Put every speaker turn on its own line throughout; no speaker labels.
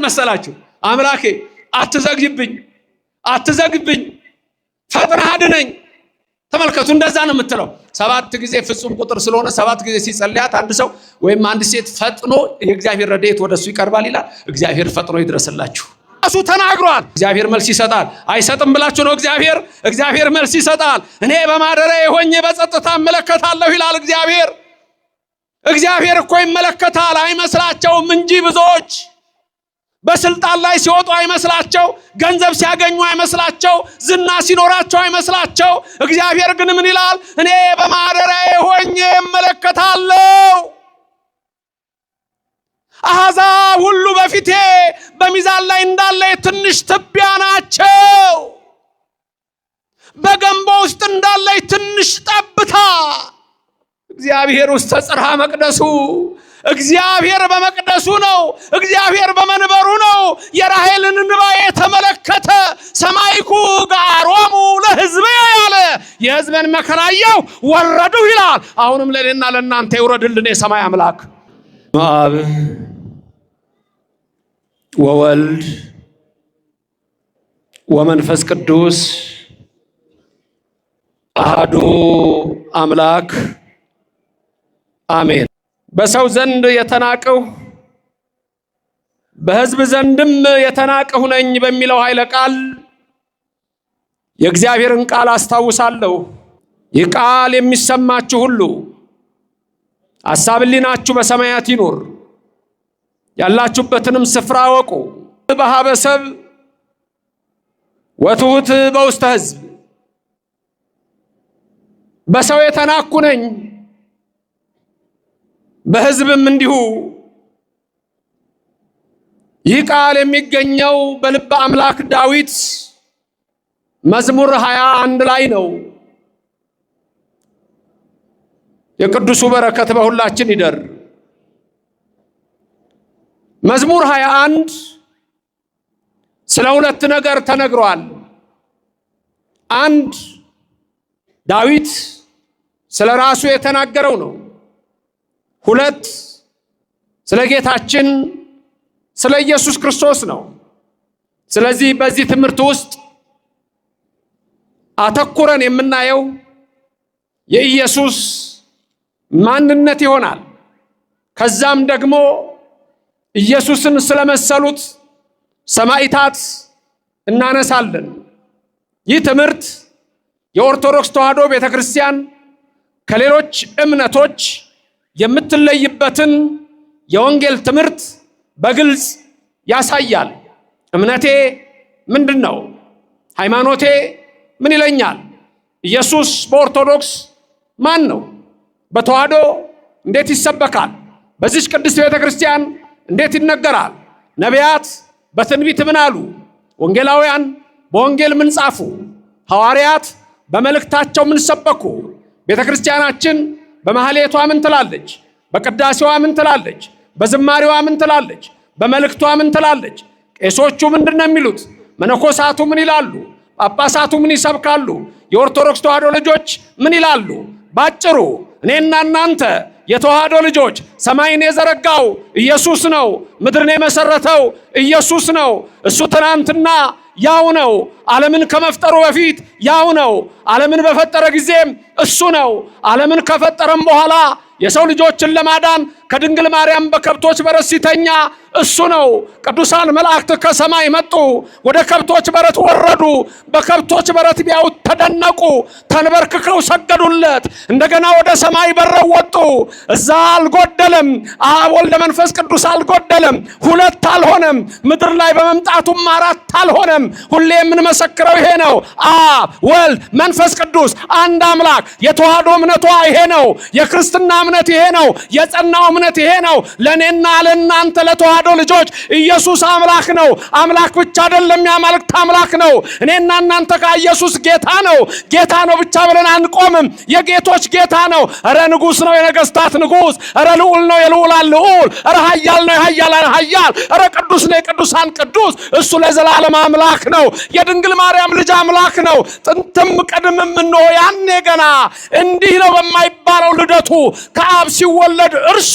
መሰላችሁ? አምላኬ አትዘግብኝ ፈጥነህ አድነኝ። ተመልከቱ፣ እንደዛ ነው የምትለው። 7 ጊዜ ፍጹም ቁጥር ስለሆነ 7 ጊዜ ሲጸልያት አንድ ሰው ወይም አንድ ሴት ፈጥኖ የእግዚአብሔር ረድኤት ወደሱ ይቀርባል ይላል። እግዚአብሔር ፈጥኖ ይድረስላችሁ። እሱ ተናግሯል። እግዚአብሔር መልስ ይሰጣል። አይሰጥም ብላችሁ ነው? እግዚአብሔር መልስ ይሰጣል። እኔ በማደሪያዬ ሆኜ በጸጥታ እመለከታለሁ ይላል እግዚአብሔር። እግዚአብሔር እኮ ይመለከታል አይመስላቸውም እንጂ ብዙዎች በስልጣን ላይ ሲወጡ አይመስላቸው፣ ገንዘብ ሲያገኙ አይመስላቸው፣ ዝና ሲኖራቸው አይመስላቸው። እግዚአብሔር ግን ምን ይላል? እኔ በማደሪያዬ ሆኜ እመለከታለሁ። አሕዛብ ሁሉ በፊቴ በሚዛን ላይ እንዳለ ትንሽ ትቢያ ናቸው፣ በገንቦ ውስጥ እንዳለ ትንሽ ጠብታ። እግዚአብሔር ውስጥ ጽርሐ መቅደሱ፣ እግዚአብሔር በመቅደሱ ነው። እግዚአብሔር በመንበሩ ነው። የራሔልን እንባ የተመለከተ ሰማይኩ ጋሮሙ ለሕዝቤ ያለ የሕዝብን መከራ አየሁ ወረዱ ይላል። አሁንም ለእኔና ለእናንተ ይውረድልን የሰማይ አምላክ። አብ ወወልድ ወመንፈስ ቅዱስ አሐዱ አምላክ አሜን። በሰው ዘንድ የተናቅሁ በሕዝብ ዘንድም የተናቅሁ ነኝ በሚለው ኃይለ ቃል የእግዚአብሔርን ቃል አስታውሳለሁ። ይህ ቃል የሚሰማችሁ ሁሉ ሐሳብ ሕሊናችሁ በሰማያት ይኑር፣ ያላችሁበትንም ስፍራ ወቁ። በኀበ ሰብእ ወትሑት በውስተ ሕዝብ፣ በሰው የተናቅሁ ነኝ በሕዝብም እንዲሁ። ይህ ቃል የሚገኘው በልበ አምላክ ዳዊት መዝሙር 21 ላይ ነው። የቅዱሱ በረከት በሁላችን ይደር። መዝሙር 21 ስለ 2 ነገር ተነግሯል። አንድ ዳዊት ስለ ራሱ የተናገረው ነው። 2 ስለ ጌታችን ስለ ኢየሱስ ክርስቶስ ነው። ስለዚህ በዚህ ትምህርት ውስጥ አተኩረን የምናየው የኢየሱስ ማንነት ይሆናል። ከዛም ደግሞ ኢየሱስን ስለመሰሉት ሰማዕታት እናነሳለን። ይህ ትምህርት የኦርቶዶክስ ተዋሕዶ ቤተክርስቲያን ከሌሎች እምነቶች የምትለይበትን የወንጌል ትምህርት በግልጽ ያሳያል። እምነቴ ምንድነው? ሃይማኖቴ ምን ይለኛል? ኢየሱስ በኦርቶዶክስ ማን ነው? በተዋሕዶ እንዴት ይሰበካል? በዚች ቅድስት ቤተክርስቲያን እንዴት ይነገራል? ነቢያት በትንቢት ምን አሉ? ወንጌላውያን በወንጌል ምን ጻፉ? ሐዋርያት በመልእክታቸው ምን ሰበኩ? ቤተክርስቲያናችን በማህሌቷ ምን ትላለች? በቅዳሴዋ ምን ትላለች? በዝማሬዋ ምን ትላለች? በመልእክቷ ምን ትላለች? ቄሶቹ ምንድነው የሚሉት? መነኮሳቱ ምን ይላሉ? ጳጳሳቱ ምን ይሰብካሉ? የኦርቶዶክስ ተዋሕዶ ልጆች ምን ይላሉ? ባጭሩ እኔና እናንተ የተዋሕዶ ልጆች ሰማይን የዘረጋው ኢየሱስ ነው። ምድርን የመሰረተው ኢየሱስ ነው። እሱ ትናንትና ያው ነው። ዓለምን ከመፍጠሩ በፊት ያው ነው። ዓለምን በፈጠረ ጊዜም እሱ ነው። ዓለምን ከፈጠረም በኋላ የሰው ልጆችን ለማዳን ከድንግል ማርያም በከብቶች በረት ሲተኛ እሱ ነው። ቅዱሳን መላእክት ከሰማይ መጡ፣ ወደ ከብቶች በረት ወረዱ። በከብቶች በረት ቢያዩት ተደነቁ፣ ተንበርክከው ሰገዱለት። እንደገና ወደ ሰማይ በረው ወጡ። እዛ አልጎደለም። አብ ወልድ መንፈስ ቅዱስ አልጎደለም። 2 አልሆነም። ምድር ላይ በመምጣቱም 4 አልሆነም። ሁሌ የምንመሰክረው ይሄ ነው። አብ ወልድ መንፈስ ቅዱስ አንድ አምላክ። የተዋሕዶ እምነቷ ይሄ ነው። የክርስትና እምነት ይሄ ነው። የጸናው እምነት ይሄ ነው። ለኔና ለናንተ ለተዋሕዶ ልጆች ኢየሱስ አምላክ ነው። አምላክ ብቻ አይደለም፣ ያማልክት አምላክ ነው። እኔና እናንተ ከኢየሱስ ጌታ ነው። ጌታ ነው ብቻ ብለን አንቆምም። የጌቶች ጌታ ነው። እረ ንጉስ ነው፣ የነገስታት ንጉስ። እረ ልዑል ነው፣ የልዑላን ልዑል። እረ ኃያል ነው፣ የኃያላን ኃያል። እረ ቅዱስ ነው፣ የቅዱሳን ቅዱስ። እሱ ለዘላለም አምላክ ነው። የድንግል ማርያም ልጅ አምላክ ነው። ጥንትም ቀድምም እንሆ ያኔ ገና እንዲህ ነው በማይባለው ልደቱ ከአብ ሲወለድ እርሱ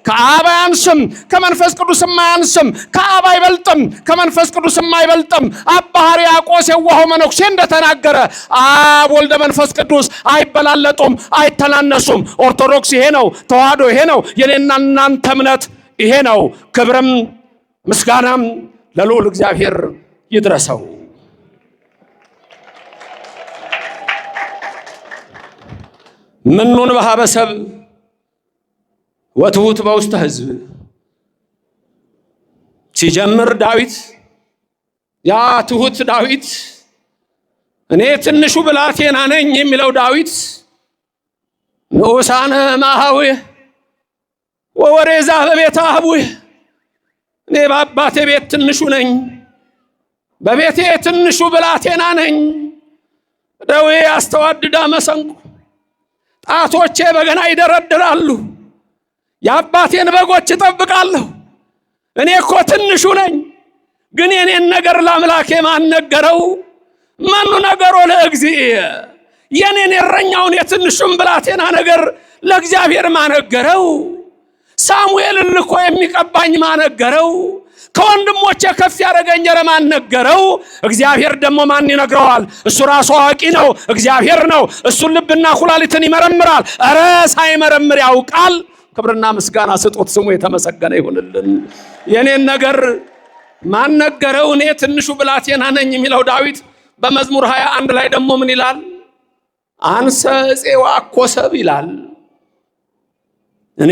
ከአብ አያንስም ከመንፈስ ቅዱስም አያንስም፣ ከአብ አይበልጥም ከመንፈስ ቅዱስም አይበልጥም። አባ ሕርያቆስ የዋሆ መነኩሴ እንደተናገረ አብ ወልደ መንፈስ ቅዱስ አይበላለጡም፣ አይተናነሱም። ኦርቶዶክስ ይሄ ነው፣ ተዋህዶ ይሄ ነው፣ የኔና እናንተ እምነት ይሄ ነው። ክብርም ምስጋናም ለልዑል እግዚአብሔር ይድረሰው። ምኑን በሀበ ሰብእ ወትሑት በውስተ ሕዝብ። ሲጀምር ዳዊት ያ ትሑት ዳዊት እኔ ትንሹ ብላቴና ነኝ የሚለው ዳዊት ንዑሳነ እምአኀውየ ወወሬዛ በቤተ አቡየ፣ እኔ በአባቴ ቤት ትንሹ ነኝ፣ በቤቴ ትንሹ ብላቴና ነኝ። ደዌ ያስተዋድዳ መሰንቆ፣ ጣቶቼ በገና ይደረድራሉ፣ የአባቴን በጎች እጠብቃለሁ። እኔ እኮ ትንሹ ነኝ፣ ግን የኔን ነገር ለአምላኬ ማን ነገረው? መኑ ነገሮ ለእግዚእ፣ የኔን የእረኛውን የትንሹን ብላቴና ነገር ለእግዚአብሔር ማነገረው? ሳሙኤልን ልኮ የሚቀባኝ ማነገረው? ከወንድሞቼ ከፍ ያደረገኝ ማን ነገረው? እግዚአብሔር ደግሞ ማን ይነግረዋል? እሱ ራሱ አዋቂ ነው፣ እግዚአብሔር ነው። እሱን ልብና ኩላሊትን ይመረምራል። ኧረ ሳይመረምር ያውቃል። ክብርና ምስጋና ስጦት፣ ስሙ የተመሰገነ ይሁንልን። የኔን ነገር ማን ነገረው? እኔ ትንሹ ብላቴና ነኝ የሚለው ዳዊት በመዝሙር 21 ላይ ደግሞ ምን ይላል? አንሰ ዕፄ ወአኮ ሰብእ ይላል። እኔ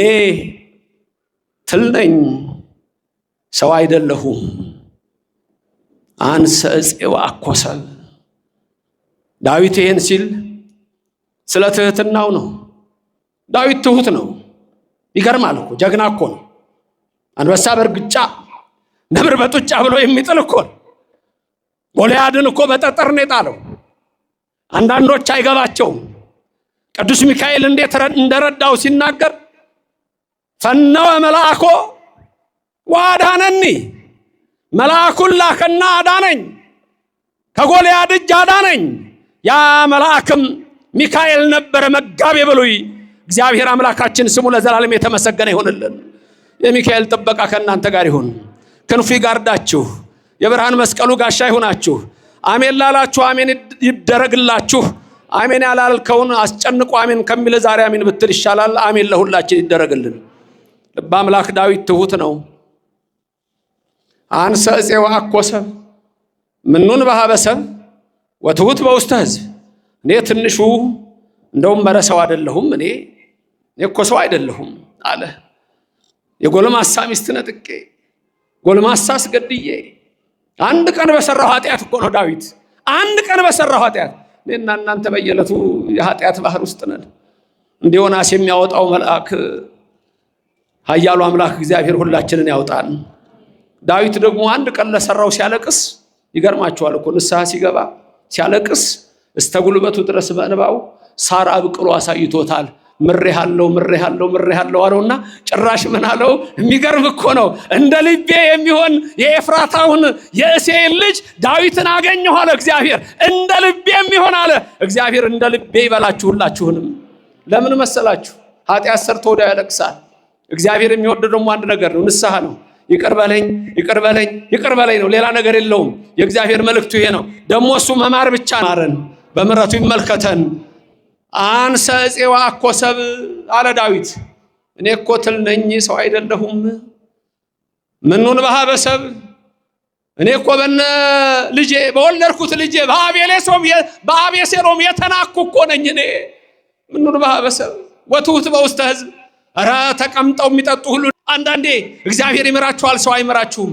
ትል ነኝ ሰው አይደለሁም። አንሰ ዕፄ ወአኮ ሰብእ። ዳዊት ይሄን ሲል ስለ ትህትናው ነው። ዳዊት ትሁት ነው። ይገርማል እኮ ጀግና እኮ ነው። አንበሳ በእርግጫ ነብር በጡጫ ብሎ የሚጥል እኮ ነው። ጎልያድን እኮ በጠጠር ነው የጣለው። አንዳንዶች አይገባቸውም። ቅዱስ ሚካኤል እንዴት እንደረዳው ሲናገር ፈነወ መልአኮ ወአዳነኒ፣ መልአኩን ላከና አዳነኝ፣ ከጎልያድ እጅ አዳነኝ። ያ መልአክም ሚካኤል ነበረ፣ መጋቤ ብሉይ። እግዚአብሔር አምላካችን ስሙ ለዘላለም የተመሰገነ ይሁንልን። የሚካኤል ጥበቃ ከእናንተ ጋር ይሁን። ክንፉ ይጋርዳችሁ፣ የብርሃን መስቀሉ ጋሻ ይሁናችሁ። አሜን ላላችሁ አሜን ይደረግላችሁ። አሜን ያላልከውን አስጨንቆ አሜን ከሚል ዛሬ አሜን ብትል ይሻላል። አሜን ለሁላችን ይደረግልን። ልበ አምላክ ዳዊት ትሁት ነው። አንሰ ዕፄ ወአኮ ሰብእ ምኑን በሀበ ሰብእ ወትሑት በውስተ ሕዝብ። እኔ ትንሹ እንደውም መረሰው አይደለሁም፣ እኔ እኮ ሰው አይደለሁም አለ። የጎልማሳ ሚስት ነጥቄ ጎልማሳ አስገድዬ አንድ ቀን በሰራው ኃጢአት እኮ ነው ዳዊት። አንድ ቀን በሰራው ኃጢአት። እኔና እናንተ በየዕለቱ የኃጢአት ባህር ውስጥ ነን። እንደ ዮናስ የሚያወጣው መልአክ ኃያሉ አምላክ እግዚአብሔር ሁላችንን ያውጣን። ዳዊት ደግሞ አንድ ቀን ለሰራው ሲያለቅስ ይገርማችኋል እኮ ንስሐ ሲገባ ሲያለቅስ እስተ ጉልበቱ ድረስ በእንባው ሳር አብቅሎ አሳይቶታል። ምሬሃለሁ አለውና ጭራሽ ምን አለው? የሚገርም እኮ ነው። እንደ ልቤ የሚሆን የኤፍራታውን የእሴይን ልጅ ዳዊትን አገኘሁ አለ እግዚአብሔር። እንደ ልቤ የሚሆን አለ እግዚአብሔር። እንደ ልቤ ይበላችሁ ሁላችሁንም። ለምን መሰላችሁ? ኃጢአት ሰርቶ ወዲያው ያለቅሳል። እግዚአብሔር የሚወደው ደግሞ አንድ ነገር ነው፣ ንስሐ ነው። ይቅር በለኝ ነው፣ ሌላ ነገር የለውም። የእግዚአብሔር መልእክቱ ይሄ ነው። ደግሞ እሱ መማር ብቻ ማረን፣ በምሕረቱ ይመልከተን። አንሰ ዕፄ ወአኮ ሰብእ አለ ዳዊት። እኔ እኮ ትል ነኝ ሰው አይደለሁም። ምኑን በሀበ ሰብእ፣ እኔ እኮ በነ ልጄ በወለድኩት ልጄ በአቤሴሎም የተናኩ እኮ ነኝ እኔ። ምኑን በሀበ ሰብእ ወትሑት በውስተ ሕዝብ። ኧረ ተቀምጠው የሚጠጡ ሁሉ አንዳንዴ እግዚአብሔር ይምራችኋል፣ ሰው አይምራችሁም።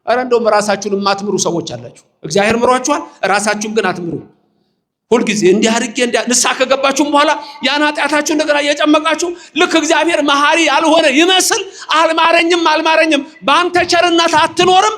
ኧረ እንደውም ራሳችሁን የማትምሩ ሰዎች አላችሁ። እግዚአብሔር ምሯችኋል፣ ራሳችሁን ግን አትምሩ። ሁልጊዜ እንዲህ አድርጌ ንስሐ ከገባችሁም በኋላ ያን ኃጢአታችሁን እንደገና እየጨመቃችሁ ልክ እግዚአብሔር መሐሪ ያልሆነ ይመስል አልማረኝም በአንተ ቸርነት አትኖርም፣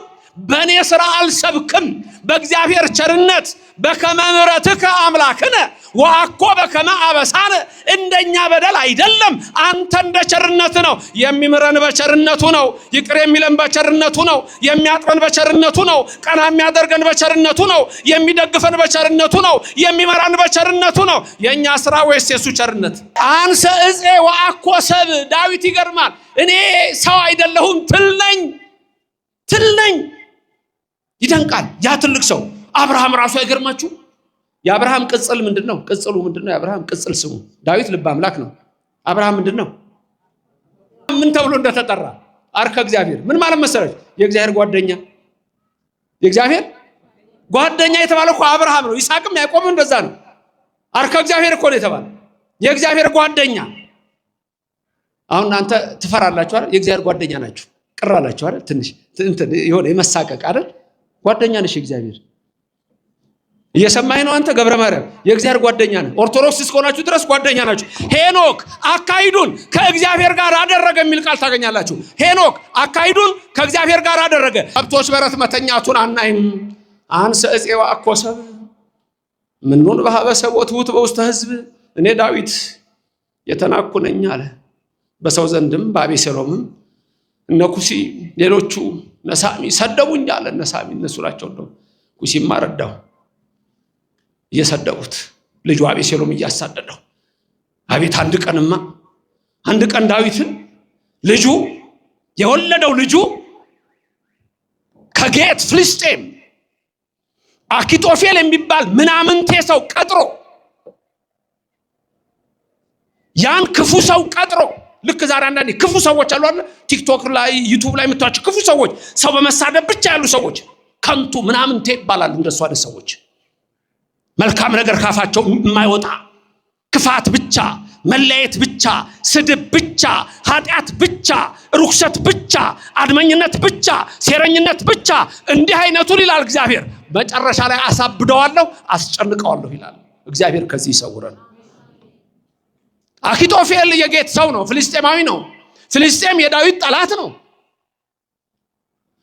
በእኔ ሥራ አልሰብክም። በእግዚአብሔር ቸርነት በከመ ምሕረትከ አምላክነ ወአኮ በከመ አበሳነ፣ እንደኛ በደል አይደለም፣ አንተ እንደ ቸርነት ነው። የሚምረን በቸርነቱ ነው። ይቅር የሚለን በቸርነቱ ነው። የሚያጥበን በቸርነቱ ነው። ቀና የሚያደርገን በቸርነቱ ነው። የሚደግፈን በቸርነቱ ነው። የሚመራን በቸርነቱ ነው። የእኛ ሥራ ወይስ የሱ ቸርነት? አንሰ ዕፄ ወአኮ ሰብ። ዳዊት ይገርማል። እኔ ሰው አይደለሁም ትል ነኝ። ይደንቃል። ያ ትልቅ ሰው አብርሃም ራሱ አይገርማችሁ? የአብርሃም ቅጽል ምንድነው? ቅጽሉ ምንድነው? የአብርሃም ቅጽል ስሙ ዳዊት ልበ አምላክ ነው። አብርሃም ምንድነው? ምን ተብሎ እንደተጠራ አርከ እግዚአብሔር ምን ማለት መሰለሽ? የእግዚአብሔር ጓደኛ። የእግዚአብሔር ጓደኛ የተባለው እኮ አብርሃም ነው። ይስሐቅም ያዕቆብም እንደዛ ነው። አርከ እግዚአብሔር እኮ ነው የተባለው፣ የእግዚአብሔር ጓደኛ። አሁን እናንተ ትፈራላችሁ አይደል? የእግዚአብሔር ጓደኛ ናችሁ። ቅር አላችሁ አይደል? ትንሽ የሆነ የመሳቀቅ አይደል? ጓደኛ ነሽ እግዚአብሔር። እየሰማኸኝ ነው አንተ ገብረ ማርያም? የእግዚአብሔር ጓደኛ ነህ። ኦርቶዶክስ እስከሆናችሁ ድረስ ጓደኛ ናችሁ። ሄኖክ አካሂዱን ከእግዚአብሔር ጋር አደረገ የሚል ቃል ታገኛላችሁ። ሄኖክ አካሂዱን ከእግዚአብሔር ጋር አደረገ። ከብቶች በረት መተኛቱን አናይም። አንሰ ዕፄ ወአኮ ሰብ ምኑን በኀበ ሰብእ ትሑት በውስተ ሕዝብ። እኔ ዳዊት የተናኩ ነኝ አለ። በሰው ዘንድም በአቤሴሎምም እነ ኩሲ ሌሎቹ ነሳሚ ሰደቡኝ አለ። ነሳሚ እነሱ ናቸው። እንደው ኩሲማ ረዳው እየሰደቡት፣ ልጁ አቤሴሎም እያሳደደው። አቤት አንድ ቀን ዳዊትን ልጁ የወለደው ልጁ ከጌት ፍልስጤም አኪጦፌል የሚባል ምናምንቴ ሰው ቀጥሮ፣ ያን ክፉ ሰው ቀጥሮ፣ ልክ ዛሬ አንዳንዴ ክፉ ሰዎች አሉ አይደል? ቲክቶክ ላይ ዩቲዩብ ላይ የምታዩቸው ክፉ ሰዎች፣ ሰው በመሳደብ ብቻ ያሉ ሰዎች ከንቱ ምናምንቴ ይባላሉ። እንደሱ አይነት ሰዎች መልካም ነገር ካፋቸው የማይወጣ ክፋት ብቻ፣ መለየት ብቻ፣ ስድብ ብቻ፣ ኃጢአት ብቻ፣ ርኩሰት ብቻ፣ አድመኝነት ብቻ፣ ሴረኝነት ብቻ። እንዲህ አይነቱን ይላል እግዚአብሔር መጨረሻ ላይ አሳብደዋለሁ፣ አስጨንቀዋለሁ ይላል እግዚአብሔር። ከዚህ ይሰውረን። አኪጦፌል የጌት ሰው ነው፣ ፍልስጤማዊ ነው። ፍልስጤም የዳዊት ጠላት ነው።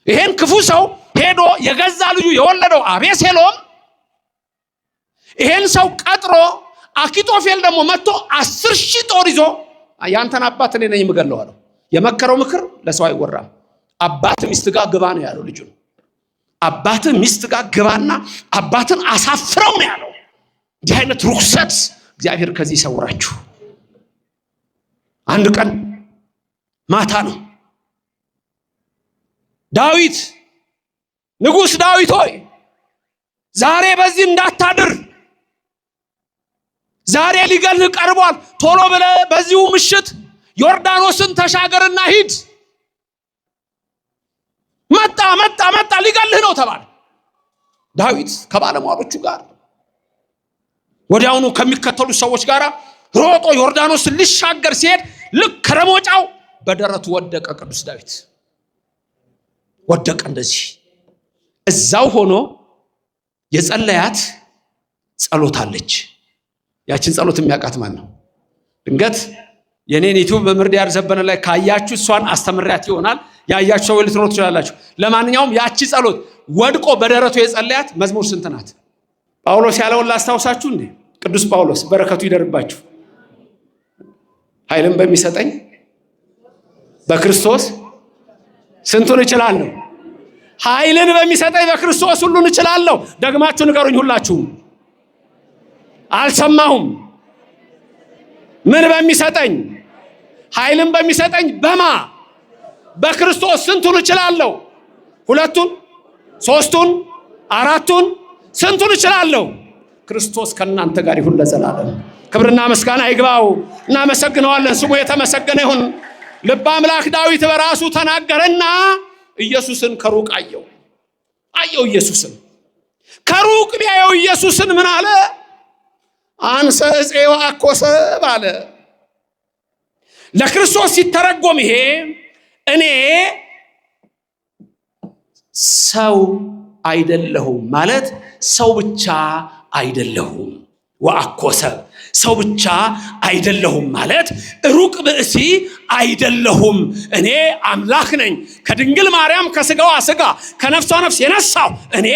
ይሄን ክፉ ሰው ሄዶ የገዛ ልጁ የወለደው አቤሴሎም ይሄን ሰው ቀጥሮ፣ አኪጦፌል ደግሞ መጥቶ 10,000 ጦር ይዞ ያንተን አባት እኔ ነኝ የምገለው አለው። የመከረው ምክር ለሰው አይወራም። አባት ሚስት ጋር ግባ ነው ያለው ልጁ። አባት ሚስት ጋር ግባና አባትን አሳፍረው ነው ያለው። እንዲህ አይነት ርኩሰት እግዚአብሔር ከዚህ ይሰውራችሁ። አንድ ቀን ማታ ነው። ዳዊት ንጉሥ ዳዊት ሆይ ዛሬ በዚህ እንዳታድር፣ ዛሬ ሊገልህ ቀርቧል። ቶሎ ብለህ በዚሁ ምሽት ዮርዳኖስን ተሻገርና ሂድ። መጣ ሊገልህ ነው ተባለ። ዳዊት ከባለሟሎቹ ጋር ወዲያውኑ ከሚከተሉ ሰዎች ጋር ሮጦ ዮርዳኖስን ሊሻገር ሲሄድ ልክ ከረሞጫው በደረቱ ወደቀ። ቅዱስ ዳዊት ወደቀ። እንደዚህ እዛው ሆኖ የጸለያት ጸሎት አለች። ያችን ጸሎት የሚያውቃት ማን ነው? ድንገት የኔን ዩቲዩብ በምርዲያር ዘበነ ላይ ካያችሁ እሷን አስተምሪያት ይሆናል። ያያችሁ ሰው ልትኖር ትችላላችሁ። ለማንኛውም ያቺ ጸሎት ወድቆ በደረቱ የጸለያት መዝሙር ስንት ናት? ጳውሎስ ያለውን ላስታውሳችሁ እንዴ? ቅዱስ ጳውሎስ በረከቱ ይደርባችሁ። ኃይልን በሚሰጠኝ በክርስቶስ ስንቱን እችላለሁ? ኃይልን በሚሰጠኝ በክርስቶስ ሁሉን እችላለሁ። ደግማችሁ ንገሩኝ ሁላችሁም። አልሰማሁም። ምን በሚሰጠኝ? ኃይልን በሚሰጠኝ በማ በክርስቶስ ስንቱን እችላለሁ? ሁለቱን፣ ሶስቱን፣ አራቱን፣ ስንቱን እችላለሁ? ክርስቶስ ከእናንተ ጋር ይሁን ለዘላለም። ክብርና ምስጋና ይግባው። እናመሰግነዋለን። ስሙ የተመሰገነ ይሁን። ልበ አምላክ ዳዊት በራሱ ተናገረና ኢየሱስን ከሩቅ አየው። ኢየሱስን ከሩቅ ቢያየው ኢየሱስን ምን አለ? አንሰ ዕፄ ወአኮ ሰብ አለ። ለክርስቶስ ሲተረጎም ይሄ እኔ ሰው አይደለሁም ማለት ሰው ብቻ አይደለሁም። ወአኮ ሰብ ሰው ብቻ አይደለሁም ማለት ሩቅ ብእሲ አይደለሁም፣ እኔ አምላክ ነኝ። ከድንግል ማርያም ከስጋዋ ስጋ ከነፍሷ ነፍስ የነሳው እኔ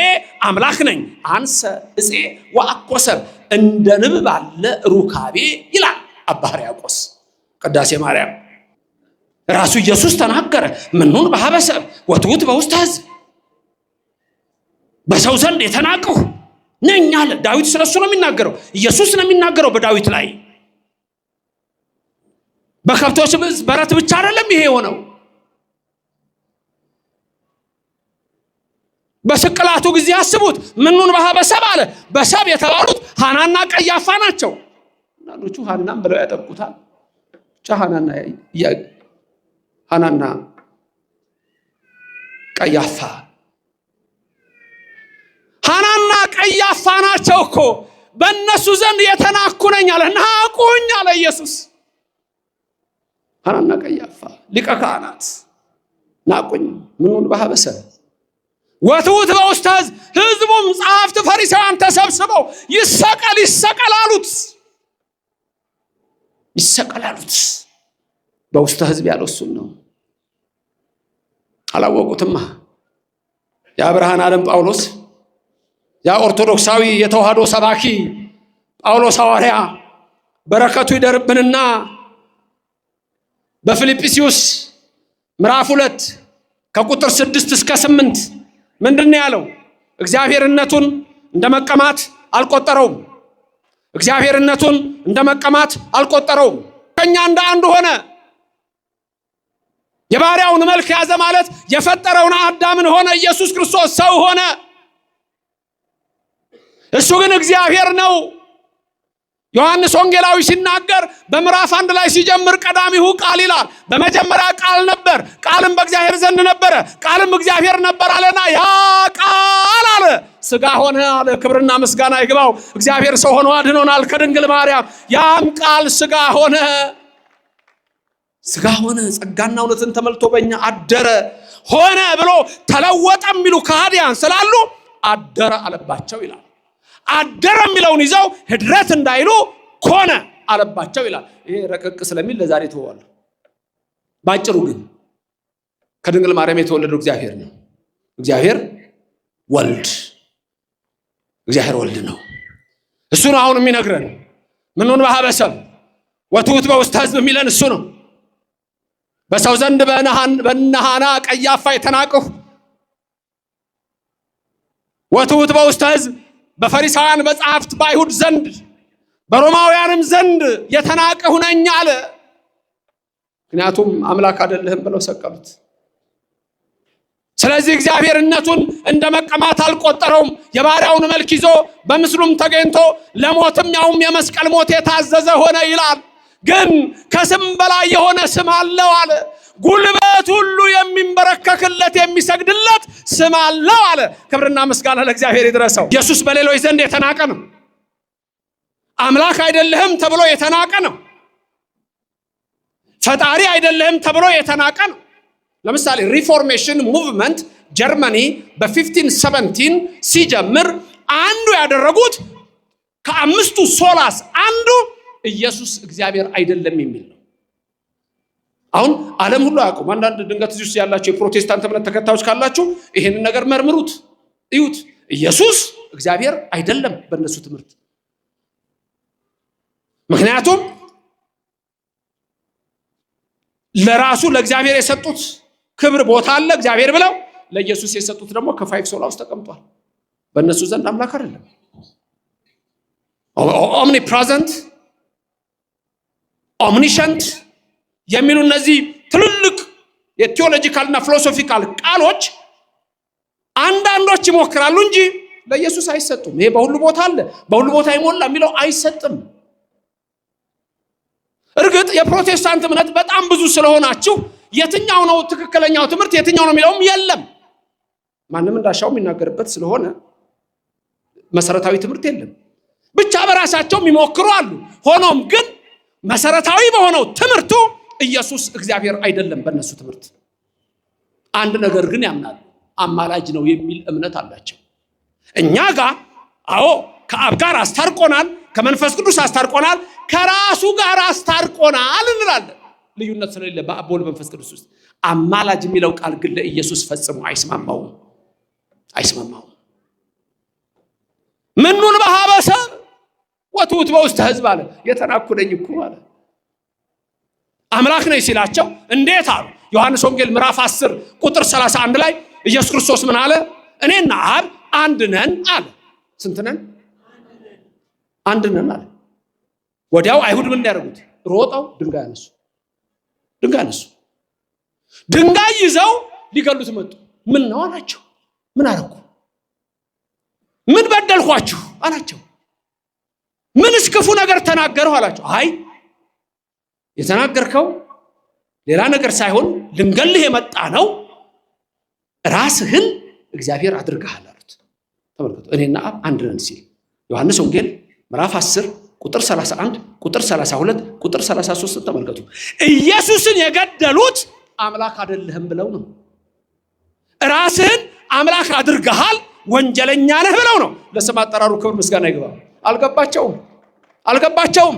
አምላክ ነኝ። አንሰ እፄ ወአኮሰብ እንደ ንብ ባለ ሩካቤ ይላል አባ ሕርያቆስ ቅዳሴ ማርያም። ራሱ ኢየሱስ ተናገረ። ምኑን በሀበሰብ ወትውት በውስተ ሕዝብ፣ በሰው ዘንድ የተናቅሁ ነኝ አለ። ዳዊት ስለሱ ነው የሚናገረው፣ ኢየሱስ ነው የሚናገረው በዳዊት ላይ። በከብቶች በረት ብቻ አይደለም ይሄ የሆነው። በስቅላቱ ጊዜ አስቡት። ምኑን በሀበሰብ አለ። በሰብ የተባሉት ሐናና ቀያፋ ናቸው። አንዳንዶቹ ሐናም ብለው ያጠብቁታል። ብቻ ሐናና ቀያፋ ሐናና ቀያፋ ናቸው እኮ በእነሱ ዘንድ የተናኩ ነኝ አለ። ናቁኝ አለ ኢየሱስ። ሐናና ቀያፋ ሊቀ ካህናት ናቁኝ። ምኑን በሀበሰብ ወትውት በውስተ ሕዝብ፣ ሕዝቡም ጸሐፍት ፈሪሳውያን ተሰብስበው ይሰቀል ይሰቀል አሉት። ይሰቀል አሉት። በውስተ ሕዝብ ያለው እሱን ነው። አላወቁትማ። ያ ብርሃነ ዓለም ጳውሎስ፣ ያ ኦርቶዶክሳዊ የተዋህዶ ሰባኪ ጳውሎስ ሐዋርያ በረከቱ ይደርብንና በፊልጵስዩስ ምዕራፍ 2 ከቁጥር 6 እስከ 8 ምንድን ያለው? እግዚአብሔርነቱን እንደመቀማት አልቆጠረውም። እግዚአብሔርነቱን እንደመቀማት አልቆጠረውም። ከኛ እንደ አንዱ ሆነ። የባሪያውን መልክ ያዘ ማለት የፈጠረውን አዳምን ሆነ። ኢየሱስ ክርስቶስ ሰው ሆነ። እሱ ግን እግዚአብሔር ነው። ዮሐንስ ወንጌላዊ ሲናገር በምዕራፍ 1 ላይ ሲጀምር ቀዳሚሁ ቃል ይላል። በመጀመሪያ ቃል ነበር፣ ቃልም በእግዚአብሔር ዘንድ ነበረ፣ ቃልም እግዚአብሔር ነበር አለና ያ ቃል አለ ሥጋ ሆነ አለ። ክብርና ምስጋና ይግባው። እግዚአብሔር ሰው ሆኖ አድኖናል ከድንግል ማርያም። ያም ቃል ሥጋ ሆነ። ሥጋ ሆነ፣ ጸጋና እውነትን ተመልቶ በእኛ አደረ። ሆነ ብሎ ተለወጠ የሚሉ ከሃዲያን ስላሉ አደረ አለባቸው ይላል። አደረ የሚለውን ይዘው ህድረት እንዳይሉ ኮነ አለባቸው ይላል። ይሄ ረቀቅ ስለሚል ለዛሬ ተወዋለሁ። ባጭሩ ግን ከድንግል ማርያም የተወለደው እግዚአብሔር ነው። እግዚአብሔር ወልድ ነው። እሱ ነው አሁን የሚነግረን። ምኑን በሀበሰብ ወትውት በውስተ ሕዝብ የሚለን እሱ ነው። በሰው ዘንድ በእነ ሐና ቀያፋ የተናቅሁ፣ ወትውት በውስተ ሕዝብ በፈሪሳውያን በጸሐፍት በአይሁድ ዘንድ በሮማውያንም ዘንድ የተናቅሁ ነኝ አለ። ምክንያቱም አምላክ አይደለህም ብለው ሰቀሉት። ስለዚህ እግዚአብሔርነቱን እንደ መቀማት አልቆጠረውም። የባሪያውን መልክ ይዞ በምስሉም ተገኝቶ ለሞትም ያውም የመስቀል ሞት የታዘዘ ሆነ ይላል። ግን ከስም በላይ የሆነ ስም አለው አለ። ጉልበት ሁሉ የሚንበረከክለት የሚሰግድለት ስም አለው አለ። ክብርና ምስጋና ለእግዚአብሔር ይድረሰው። ኢየሱስ በሌሎች ዘንድ የተናቀ ነው። አምላክ አይደለህም ተብሎ የተናቀ ነው። ፈጣሪ አይደለህም ተብሎ የተናቀ ነው። ለምሳሌ ሪፎርሜሽን ሙቭመንት ጀርመኒ በ1517 ሲጀምር አንዱ ያደረጉት ከአምስቱ ሶላስ አንዱ ኢየሱስ እግዚአብሔር አይደለም የሚል ነው። አሁን ዓለም ሁሉ አያውቁም። አንዳንድ ድንገት እዚህ ውስጥ ያላችሁ የፕሮቴስታንት እምነት ተከታዮች ካላችሁ ይሄንን ነገር መርምሩት፣ እዩት። ኢየሱስ እግዚአብሔር አይደለም በእነሱ ትምህርት። ምክንያቱም ለራሱ ለእግዚአብሔር የሰጡት ክብር ቦታ አለ እግዚአብሔር ብለው፣ ለኢየሱስ የሰጡት ደግሞ ከፋይቭ ሶላ ውስጥ ተቀምጧል። በእነሱ ዘንድ አምላክ አይደለም። ኦምኒ ፕሬዘንት ኦምኒሸንት የሚሉ እነዚህ ትልልቅ የቴዎሎጂካልና ፊሎሶፊካል ቃሎች አንዳንዶች ይሞክራሉ እንጂ ለኢየሱስ አይሰጡም። ይሄ በሁሉ ቦታ አለ፣ በሁሉ ቦታ ይሞላ የሚለው አይሰጥም። እርግጥ የፕሮቴስታንት እምነት በጣም ብዙ ስለሆናችሁ የትኛው ነው ትክክለኛው ትምህርት የትኛው ነው የሚለውም የለም። ማንም እንዳሻው የሚናገርበት ስለሆነ መሰረታዊ ትምህርት የለም። ብቻ በራሳቸው የሚሞክሩ አሉ። ሆኖም ግን መሰረታዊ በሆነው ትምህርቱ ኢየሱስ እግዚአብሔር አይደለም። በእነሱ ትምህርት አንድ ነገር ግን ያምናሉ። አማላጅ ነው የሚል እምነት አላቸው። እኛ ጋር አዎ ከአብ ጋር አስታርቆናል፣ ከመንፈስ ቅዱስ አስታርቆናል፣ ከራሱ ጋር አስታርቆናል እንላለን። ልዩነት ስለሌለ በአብ ወልድ መንፈስ ቅዱስ ውስጥ አማላጅ የሚለው ቃል ግን ለኢየሱስ ፈጽሞ አይስማማውም። ምኑን በሀበሰብ ወትውት በውስተ ሕዝብ አለ። የተናኩነኝ እኮ አለ አምላክ ነኝ ሲላቸው እንዴት አሉ። ዮሐንስ ወንጌል ምዕራፍ 10 ቁጥር 31 ላይ ኢየሱስ ክርስቶስ ምን አለ? እኔና አብ አንድ ነን አለ። ስንት ነን? አንድ ነን አለ። ወዲያው አይሁድ ምን ያደርጉት? ሮጠው ድንጋይ አነሱ። ድንጋይ ይዘው ሊገሉት መጡ። ምን ነው አላቸው። ምን አረኩ? ምን በደልኳችሁ አላቸው። ምንስ ክፉ ነገር ተናገርሁ አላቸው። አይ የተናገርከው ሌላ ነገር ሳይሆን ልንገልህ የመጣ ነው፣ ራስህን እግዚአብሔር አድርገሃል አሉት። ተመልከቱ፣ እኔና አብ አንድ ነን ሲል ዮሐንስ ወንጌል ምዕራፍ 10 ቁጥር 31 ቁጥር 32 ቁጥር 33 ተመልከቱ። ኢየሱስን የገደሉት አምላክ አይደለህም ብለው ነው። ራስህን አምላክ አድርገሃል፣ ወንጀለኛ ነህ ብለው ነው። ለስም አጠራሩ ክብር ምስጋና ይግባው። አልገባቸውም።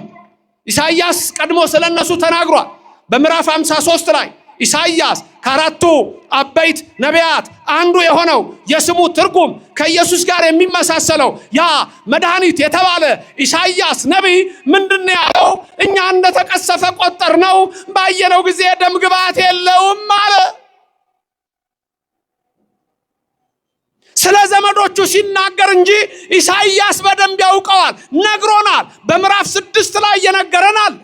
ኢሳይያስ ቀድሞ ስለነሱ ተናግሯል። በምዕራፍ 53 ላይ ኢሳይያስ ከአራቱ አበይት ነቢያት አንዱ የሆነው የስሙ ትርጉም ከኢየሱስ ጋር የሚመሳሰለው ያ መድኃኒት የተባለ ኢሳይያስ ነቢይ ምንድን ያለው? እኛ እንደተቀሰፈ ቆጠር ነው፣ ባየነው ጊዜ ደም ግባት የለውም አለ። ስለ ዘመዶቹ ሲናገር እንጂ ኢሳይያስ በደንብ ያውቀዋል፣ ነግሮናል። በምዕራፍ 6 ላይ የነገረናል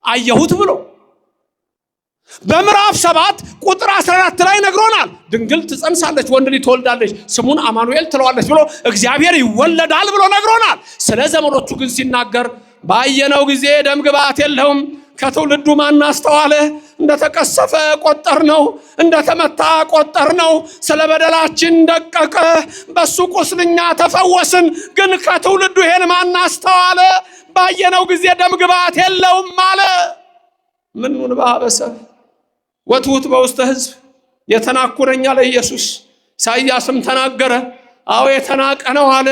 አየሁት ብሎ። በምዕራፍ 7 ቁጥር 14 ላይ ነግሮናል። ድንግል ትጸንሳለች፣ ወንድ ልጅ ትወልዳለች፣ ስሙን አማኑኤል ትለዋለች ብሎ እግዚአብሔር ይወለዳል ብሎ ነግሮናል። ስለ ዘመዶቹ ግን ሲናገር ባየነው ጊዜ ደም ግባት የለውም፣ ከትውልዱ ማን አስተዋለ? እንደተቀሰፈ ቆጠር ነው፣ እንደተመታ ቆጠር ነው። ስለ በደላችን ደቀቀ፣ በሱ ቁስልኛ ተፈወስን። ግን ከትውልዱ ይሄን ማን አስተዋለ? ባየነው ጊዜ ደም ግባት የለውም አለ። ምኑን በአበሰብ ወትውት በውስተ ሕዝብ የተናኩረኛ ለኢየሱስ። ኢሳይያስም ተናገረ። አዎ የተናቀ ነው አለ።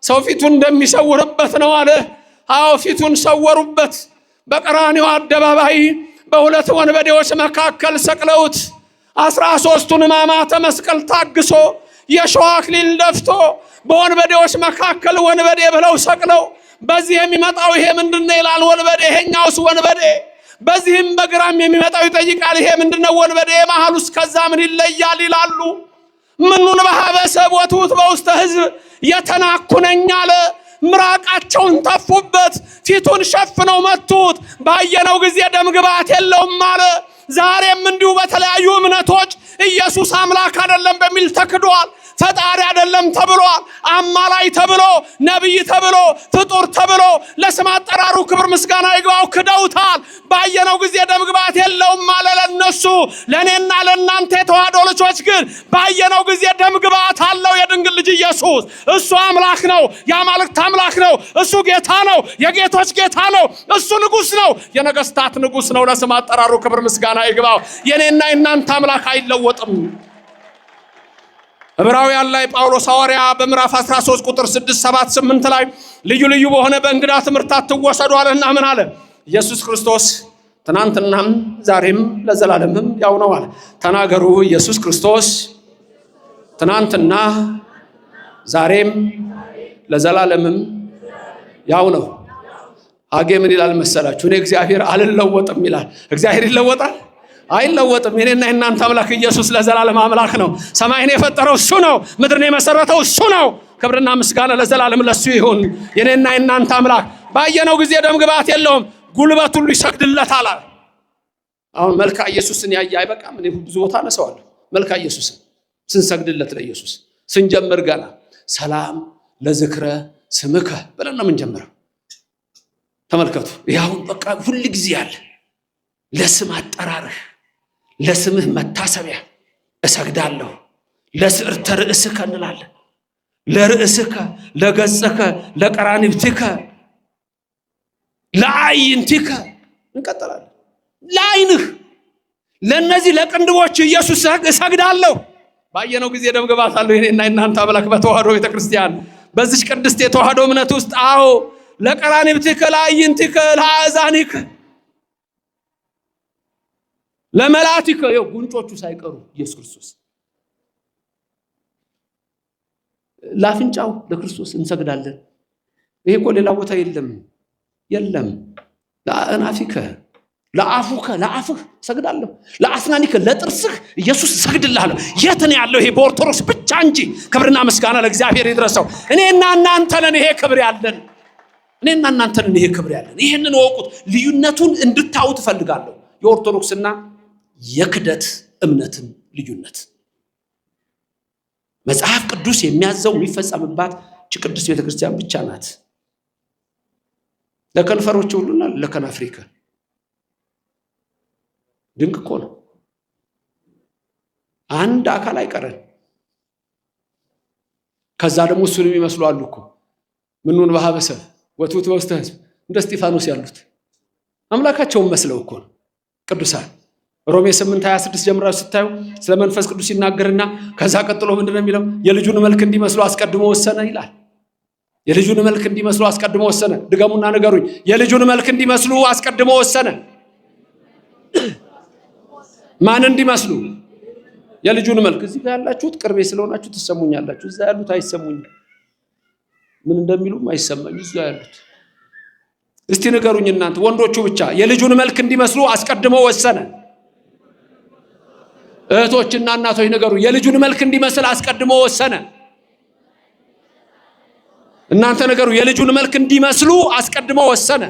ሰው ፊቱን እንደሚሰውርበት ነው አለ። አዎ ፊቱን ሰወሩበት። በቀራንዮ አደባባይ በሁለት ወንበዴዎች መካከል ሰቅለውት 13ቱን ሕማማተ መስቀል ታግሶ የሾህ አክሊል ደፍቶ በወንበዴዎች መካከል ወንበዴ ብለው ሰቅለው፣ በዚህ የሚመጣው ይሄ ምንድነው ይላል ወንበዴ፣ ይሄኛውስ ወንበዴ። በዚህም በግራም የሚመጣው ይጠይቃል፣ ይሄ ምንድነው ወንበዴ፣ መሃሉስ ከዛ ምን ይለያል ይላሉ። ምኑን በሀበሰብ ወትውት በውስተ ሕዝብ የተናኩነኝ አለ። ምራቃቸውን ተፉበት፣ ፊቱን ሸፍነው መቱት። ባየነው ጊዜ ደም ግባት የለውም አለ። ዛሬም እንዲሁ በተለያዩ እምነቶች ኢየሱስ አምላክ አይደለም በሚል ተክዷል። ፈጣሪ አይደለም ተብሏል። አማላይ ተብሎ፣ ነብይ ተብሎ፣ ፍጡር ተብሎ ለስም አጠራሩ ክብር ምስጋና ይግባው ክደውታል። ባየነው ጊዜ ደም ግባት የለውም አለ ለነሱ። ለኔና ለናንተ የተዋህዶ ልጆች ግን ባየነው ጊዜ ደም ግባት አለው። የድንግል ልጅ ኢየሱስ እሱ አምላክ ነው፣ የአማልክት አምላክ ነው። እሱ ጌታ ነው፣ የጌቶች ጌታ ነው። እሱ ንጉስ ነው፣ የነገስታት ንጉስ ነው። ለስም አጠራሩ ክብር ምስጋና ይግባው። የኔና የናንተ አምላክ አይለወጥም። ዕብራውያን ላይ ጳውሎስ ሐዋርያ በምዕራፍ 13 ቁጥር 6 7 8 ላይ ልዩ ልዩ በሆነ በእንግዳ ትምህርት አትወሰዱ አለና ምን አለ? ኢየሱስ ክርስቶስ ትናንትናም ዛሬም ለዘላለምም ያው ነው አለ። ተናገሩ። ኢየሱስ ክርስቶስ ትናንትና ዛሬም ለዘላለምም ያው ነው። አጌ ምን ይላል መሰላችሁ? እኔ እግዚአብሔር አልለወጥም ይላል። እግዚአብሔር ይለወጣል? አይለወጥም። የኔና የናንተ አምላክ ኢየሱስ ለዘላለም አምላክ ነው። ሰማይን የፈጠረው እሱ ነው። ምድርን የመሰረተው እሱ ነው። ክብርና ምስጋና ለዘላለም ለሱ ይሁን። የኔና የናንተ አምላክ ባየነው ጊዜ ደም ግባት የለውም፣ ጉልበት ሁሉ ይሰግድለታል። አሁን መልካ ኢየሱስን ያየ አይበቃም? እኔ ብዙ ቦታ አነሳዋለሁ። መልካ ኢየሱስን ስንሰግድለት ለኢየሱስ ስንጀምር ገና ሰላም ለዝክረ ስምከ ብለን ነው የምንጀምረው። ተመልከቱ። ይሁን በቃ ሁሉ ጊዜ ያለ ለስም አጠራርህ ለስምህ መታሰቢያ እሰግዳለሁ። ለስዕርተ ርእስከ እንላለን። ለርእስከ ለገጽከ ለቀራንብትከ ለአይንትከ እንቀጥላለን። ለአይንህ ለነዚህ ለቅንድቦች ኢየሱስ እሰግዳለሁ። ባየነው ጊዜ ደም ግባት አለው። የኔና የናንተ አምላክ በተዋህዶ ቤተክርስቲያን በዚህ ቅድስት የተዋህዶ እምነት ውስጥ አዎ ለቀራንብትከ ለአዕይንቲከ ለአእዛኒከ ለመላቲከ ጉንጮቹ ሳይቀሩ ኢየሱስ ክርስቶስ ለአፍንጫው ለክርስቶስ እንሰግዳለን። ይሄ እኮ ሌላ ቦታ የለም። ለአናፊከ ለአፉከ ለአፍህ ሰግዳለሁ፣ ለአስናኒከ ለጥርስህ ኢየሱስ ሰግድልሃለሁ። የት ነው ያለው? ይሄ በኦርቶዶክስ ብቻ እንጂ። ክብርና ምስጋና ለእግዚአብሔር ይድረሰው። እኔና እናንተ ነን ይሄ ክብር ያለን። ይሄንን ወቁት። ልዩነቱን እንድታዩት እፈልጋለሁ። የኦርቶዶክስና የክደት እምነትን ልዩነት መጽሐፍ ቅዱስ የሚያዘው የሚፈጸምባት ቅድስት ቤተክርስቲያን ብቻ ናት። ለከንፈሮች ሁሉና ለከናፍሪካ ድንቅ እኮ ነው። አንድ አካል አይቀረን። ከዛ ደግሞ እሱን የሚመስሉ አሉ እኮ ምኑን በሀበሰብ ወትውት በውስተ ሕዝብ እንደ እስጢፋኖስ ያሉት አምላካቸውን መስለው እኮ ነው ቅዱሳን። ሮሜ 8:26 ጀምራችሁ ስታዩ ስለ መንፈስ ቅዱስ ይናገርና ከዛ ቀጥሎ ምንድነው የሚለው? የልጁን መልክ እንዲመስሉ አስቀድሞ ወሰነ ይላል። የልጁን መልክ እንዲመስሉ አስቀድሞ ወሰነ። ድገሙና ንገሩኝ። የልጁን መልክ እንዲመስሉ አስቀድሞ ወሰነ። ማን እንዲመስሉ? የልጁን መልክ። እዚህ ጋር ያላችሁት ቅርቤ ስለሆናችሁ ትሰሙኛላችሁ። እዛ ያሉት አይሰሙኝም። ምን እንደሚሉም አይሰማኝ። እዛ ያሉት እስቲ ንገሩኝ እናንተ ወንዶቹ ብቻ። የልጁን መልክ እንዲመስሉ አስቀድሞ ወሰነ። እህቶችና እናቶች ንገሩ። የልጁን መልክ እንዲመስል አስቀድሞ ወሰነ። እናንተ ንገሩ። የልጁን መልክ እንዲመስሉ አስቀድሞ ወሰነ።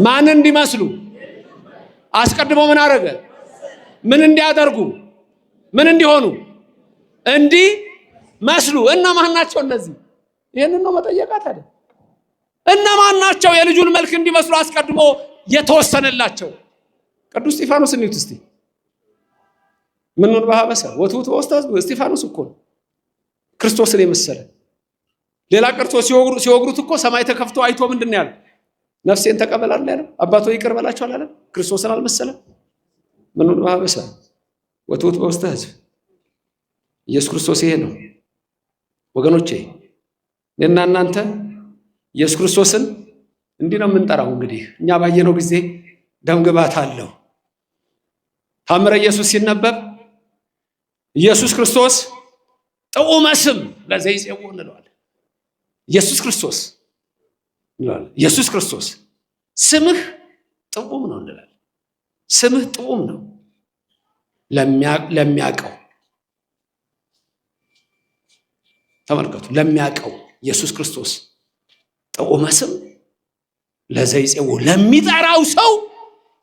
ማን እንዲመስሉ? አስቀድሞ ምን አደረገ? ምን እንዲያደርጉ? ምን እንዲሆኑ? እንዲመስሉ። እነማን ናቸው እነዚህ? ይሄንን ነው መጠየቃት አይደል? እነማን ናቸው የልጁን መልክ እንዲመስሉ አስቀድሞ የተወሰነላቸው? ቅዱስ እስጢፋኖስ እንዩት እስቲ። ምኑን በሀበሰ ወትውት በውስተ ሕዝብ እስጢፋኖስ እኮ ነው ክርስቶስን የመሰለ። ሌላ ቀርቶ ሲወግሩት እኮ ሰማይ ተከፍቶ አይቶ ምንድነው ያለው? ነፍሴን ተቀበላል ያለው። አባቶ ይቅር በላቸው አላለም? ክርስቶስን አልመሰለም? ምኑን በሀበሰ ወትውት በውስተ ሕዝብ። ኢየሱስ ክርስቶስ ይሄ ነው ወገኖቼ። እኔና እናንተ ኢየሱስ ክርስቶስን እንዲህ ነው የምንጠራው። እንግዲህ እኛ ባየነው ጊዜ ደምግባት አለው። ታምረ ኢየሱስ ሲነበብ ኢየሱስ ክርስቶስ ጥዑመ ስም ለዘይጼው እንለዋለን። ኢየሱስ ክርስቶስ እንለዋለን። ኢየሱስ ክርስቶስ ስምህ ጥዑም ነው እንላለን። ስምህ ጥዑም ነው ለሚያቀው። ተመልከቱ፣ ለሚያቀው ኢየሱስ ክርስቶስ ጥዑመ ስም ለዘይጼው ለሚጠራው ሰው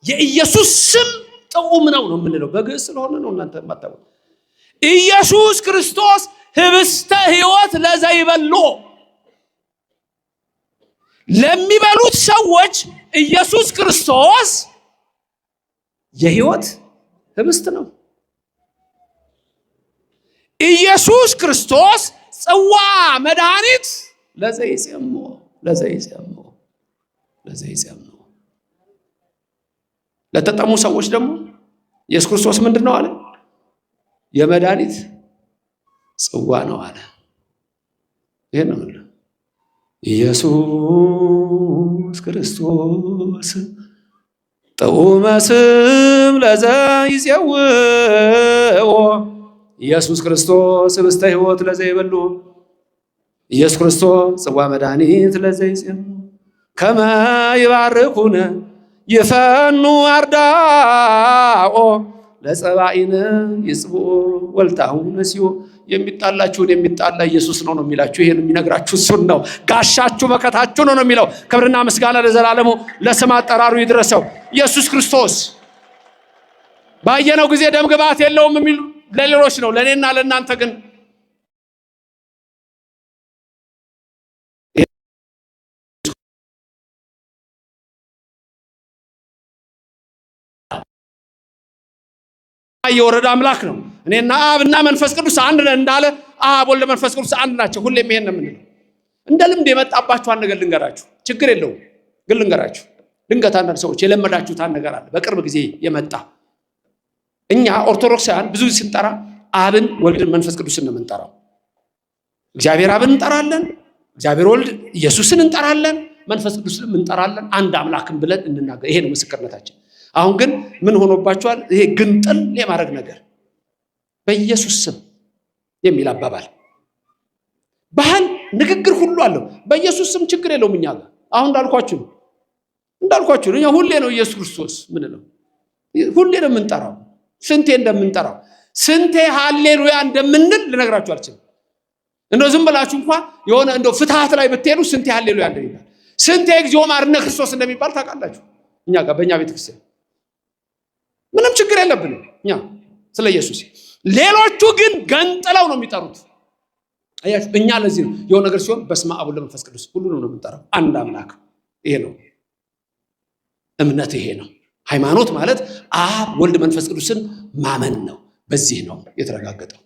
የኢየሱስ ስም ጥዑም ነው የምንለው። በግዕዝ ስለሆነ ነው እናንተ ማታውቁ። ኢየሱስ ክርስቶስ ህብስተ ሕይወት ለዘይበሎ፣ ለሚበሉት ሰዎች ኢየሱስ ክርስቶስ የሕይወት ህብስት ነው። ኢየሱስ ክርስቶስ ጽዋ መድኃኒት ለዘይጼሞ ለተጠሙ ሰዎች ደግሞ ኢየሱስ ክርስቶስ ምንድን ነው አለ? የመድኃኒት ጽዋ ነው አለ። ይሄን ነው ማለት ኢየሱስ ክርስቶስ ጥዑመ ስም ለዘይጼውኦ፣ ኢየሱስ ክርስቶስ ህብስተ ሕይወት ለዘይበሉ፣ ኢየሱስ ክርስቶስ ጽዋ መድኃኒት ለዘይጼሞ ከመ ይባርኩነ ይፈኑ አርዳኦ ለጸባኢነ ይጽብኦ ወልታሁ ነሲዮ። የሚጣላችሁን የሚጣላ ኢየሱስ ነው የሚላችሁ። ይሄን የሚነግራችሁ እሱን ነው። ጋሻችሁ መከታችሁ ነው የሚለው። ክብርና ምስጋና ለዘላለሙ ለስም አጠራሩ ይድረሰው። ኢየሱስ ክርስቶስ ባየነው ጊዜ ደም ግባት የለውም የሚሉ ለሌሎች ነው። ለኔና ለእናንተ ግን የወረደ አምላክ ነው። እኔና አብና መንፈስ ቅዱስ አንድ ነን እንዳለ አብ ወልድ መንፈስ ቅዱስ አንድ ናቸው። ሁሌም ይሄን ነው የምንለው። እንደ ልምድ የመጣባችሁ አንድ ነገር ልንገራችሁ፣ ችግር የለውም ግን ልንገራችሁ። ድንገት አንዳንድ ሰዎች የለመዳችሁት አንድ ነገር አለ፣ በቅርብ ጊዜ የመጣ። እኛ ኦርቶዶክሳውያን ብዙ ስንጠራ አብን ወልድን መንፈስ ቅዱስን ነው የምንጠራው። እግዚአብሔር አብን እንጠራለን፣ እግዚአብሔር ወልድ ኢየሱስን እንጠራለን፣ መንፈስ ቅዱስንም እንጠራለን፣ አንድ አምላክን ብለን እንናገር። ይሄ ነው ምስክርነታችን። አሁን ግን ምን ሆኖባቸዋል? ይሄ ግንጥል የማድረግ ነገር በኢየሱስ ስም የሚል አባባል ባህል ንግግር ሁሉ አለው። በኢየሱስ ስም ችግር የለውም እኛ ጋር። አሁን እንዳልኳችሁ እኛ ሁሌ ነው ኢየሱስ ክርስቶስ ምን ነው ሁሌ ነው የምንጠራው። ስንቴ እንደምንጠራው ስንቴ ሃሌሉያ እንደምንል ልነግራችሁ አልችልም። እንደው ዝም ብላችሁ እንኳን የሆነ እንደው ፍትሃት ላይ ብትሄዱ ስንቴ ሃሌሉያ እንደሚባል ስንቴ እግዚኦ ማርነ ክርስቶስ እንደሚባል ታውቃላችሁ። እኛ ጋር በእኛ ቤተክርስቲያን ምንም ችግር የለብንም እኛ ስለ ኢየሱስ። ሌሎቹ ግን ገንጥለው ነው የሚጠሩት። አያችሁ፣ እኛ ለዚህ ነው የሆነ ነገር ሲሆን በስመ አብ ወወልድ ወመንፈስ ቅዱስ ሁሉንም ነው የምንጠራው። አንድ አምላክ። ይሄ ነው እምነት፣ ይሄ ነው ሃይማኖት ማለት አብ ወልድ መንፈስ ቅዱስን ማመን ነው። በዚህ ነው የተረጋገጠው።